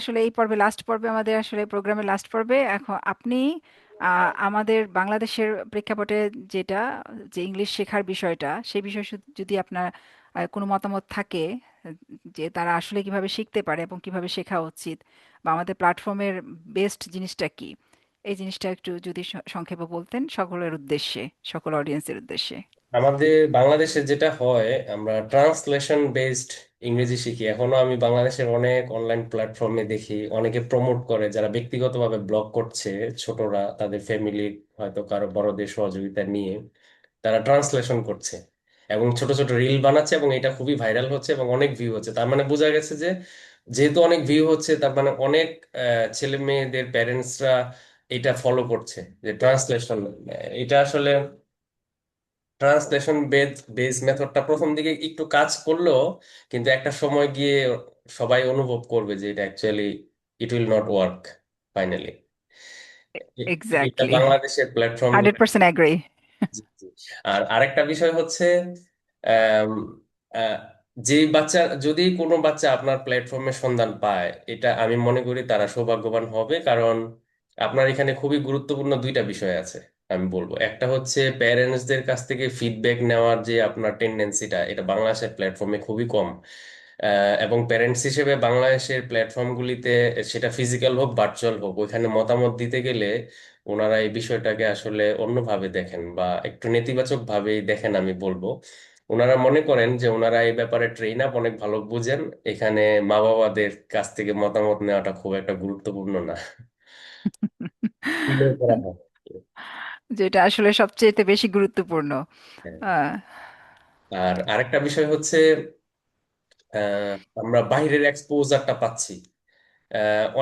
আসলে এই পর্বে লাস্ট পর্বে আমাদের আসলে প্রোগ্রামের লাস্ট পর্বে এখন আপনি আমাদের বাংলাদেশের প্রেক্ষাপটে যেটা যে ইংলিশ শেখার বিষয়টা সেই বিষয়ে যদি আপনার কোনো মতামত থাকে, আহ, যে তারা আসলে কিভাবে শিখতে পারে এবং কিভাবে শেখা উচিত বা আমাদের প্ল্যাটফর্মের বেস্ট জিনিসটা কি, এই জিনিসটা একটু যদি সংক্ষেপে বলতেন সকলের উদ্দেশ্যে, সকল অডিয়েন্সের উদ্দেশ্যে। আমাদের বাংলাদেশে যেটা হয়, আমরা ট্রান্সলেশন বেসড ইংরেজি শিখি। এখনো আমি বাংলাদেশের অনেক অনলাইন প্ল্যাটফর্মে দেখি অনেকে প্রমোট করে, যারা ব্যক্তিগতভাবে ব্লগ করছে, ছোটরা তাদের ফ্যামিলি হয়তো কারো বড়দের সহযোগিতা নিয়ে তারা ট্রান্সলেশন করছে এবং ছোট ছোট রিল বানাচ্ছে, এবং এটা খুবই ভাইরাল হচ্ছে এবং অনেক ভিউ হচ্ছে। তার মানে বোঝা গেছে যে যেহেতু অনেক ভিউ হচ্ছে, তার মানে অনেক ছেলে মেয়েদের প্যারেন্টসরা এটা ফলো করছে, যে ট্রান্সলেশন। এটা আসলে ট্রান্সলেশন বেস মেথডটা প্রথম দিকে একটু কাজ করলেও, কিন্তু একটা সময় গিয়ে সবাই অনুভব করবে যে এটা actually it will not work finally. এটা এক্স্যাক্টলি, বাংলাদেশের প্ল্যাটফর্ম। 100% অ্যাগ্রি। জি, জি। আর আরেকটা বিষয় হচ্ছে, আম, আহ, যে বাচ্চা, যদি কোনো বাচ্চা আপনার প্ল্যাটফর্মের সন্ধান পায়, এটা আমি মনে করি তারা সৌভাগ্যবান হবে। কারণ আপনার এখানে খুবই গুরুত্বপূর্ণ দুইটা বিষয় আছে। আমি বলবো, একটা হচ্ছে প্যারেন্টসদের কাছ থেকে ফিডব্যাক নেওয়ার যে আপনার টেন্ডেন্সিটা, এটা বাংলাদেশের প্ল্যাটফর্মে খুবই কম। এবং প্যারেন্টস হিসেবে বাংলাদেশের প্ল্যাটফর্মগুলিতে, সেটা ফিজিক্যাল হোক ভার্চুয়াল হোক, ওইখানে মতামত দিতে গেলে ওনারা এই বিষয়টাকে আসলে অন্যভাবে দেখেন বা একটু নেতিবাচক ভাবেই দেখেন আমি বলবো। ওনারা মনে করেন যে ওনারা এই ব্যাপারে ট্রেন আপ অনেক ভালো বুঝেন, এখানে মা বাবাদের কাছ থেকে মতামত নেওয়াটা খুব একটা গুরুত্বপূর্ণ না। ফিলও করা হয়। যেটা আসলে সবচেয়ে বেশি গুরুত্বপূর্ণ। হ্যাঁ। আহ, আর আরেকটা বিষয় হচ্ছে, আহ, আমরা বাইরের এক্সপোজারটা পাচ্ছি।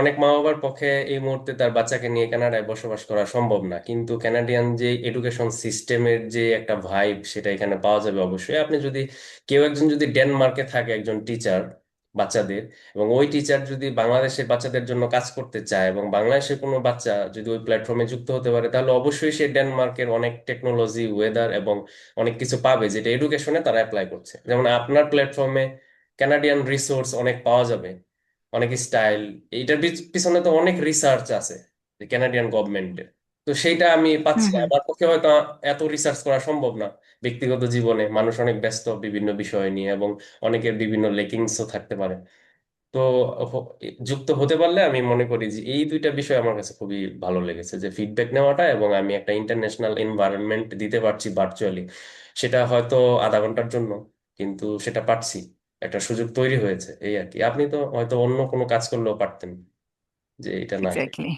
অনেক মা বাবার পক্ষে এই মুহূর্তে তার বাচ্চাকে নিয়ে কানাডায় বসবাস করা সম্ভব না, কিন্তু কানাডিয়ান যে এডুকেশন সিস্টেমের যে একটা ভাইব, সেটা এখানে পাওয়া যাবে অবশ্যই। আপনি যদি, কেউ একজন যদি ডেনমার্কে থাকে, একজন টিচার বাচ্চাদের, এবং ওই টিচার যদি বাংলাদেশের বাচ্চাদের জন্য কাজ করতে চায়, এবং বাংলাদেশের কোনো বাচ্চা যদি ওই প্ল্যাটফর্মে যুক্ত হতে পারে, তাহলে অবশ্যই সে ডেনমার্কের অনেক টেকনোলজি, ওয়েদার এবং অনেক কিছু পাবে, যেটা এডুকেশনে তারা অ্যাপ্লাই করছে। যেমন আপনার প্ল্যাটফর্মে কানাডিয়ান রিসোর্স অনেক পাওয়া যাবে, অনেক স্টাইল। এইটার পিছনে তো অনেক রিসার্চ আছে কানাডিয়ান গভর্নমেন্টের। তো সেইটা আমি হুম পাচ্ছি। হুম। আমার পক্ষে হয়তো এত রিসার্চ করা সম্ভব না। ব্যক্তিগত জীবনে মানুষ অনেক ব্যস্ত বিভিন্ন বিষয় নিয়ে, এবং অনেকের বিভিন্ন লেকিংসও থাকতে পারে। তো হ- যুক্ত হতে পারলে আমি মনে করি যে এই দুইটা বিষয় আমার কাছে খুবই ভালো লেগেছে, যে ফিডব্যাক নেওয়াটা এবং আমি একটা ইন্টারন্যাশনাল এনভায়রনমেন্ট দিতে পারছি ভার্চুয়ালি। সেটা হয়তো আধা ঘন্টার জন্য, কিন্তু সেটা পারছি, একটা সুযোগ তৈরি হয়েছে, এই আর কি। আপনি তো হয়তো অন্য কোনো কাজ করলেও পারতেন, যে এটা না করে। এক্স্যাক্টলি।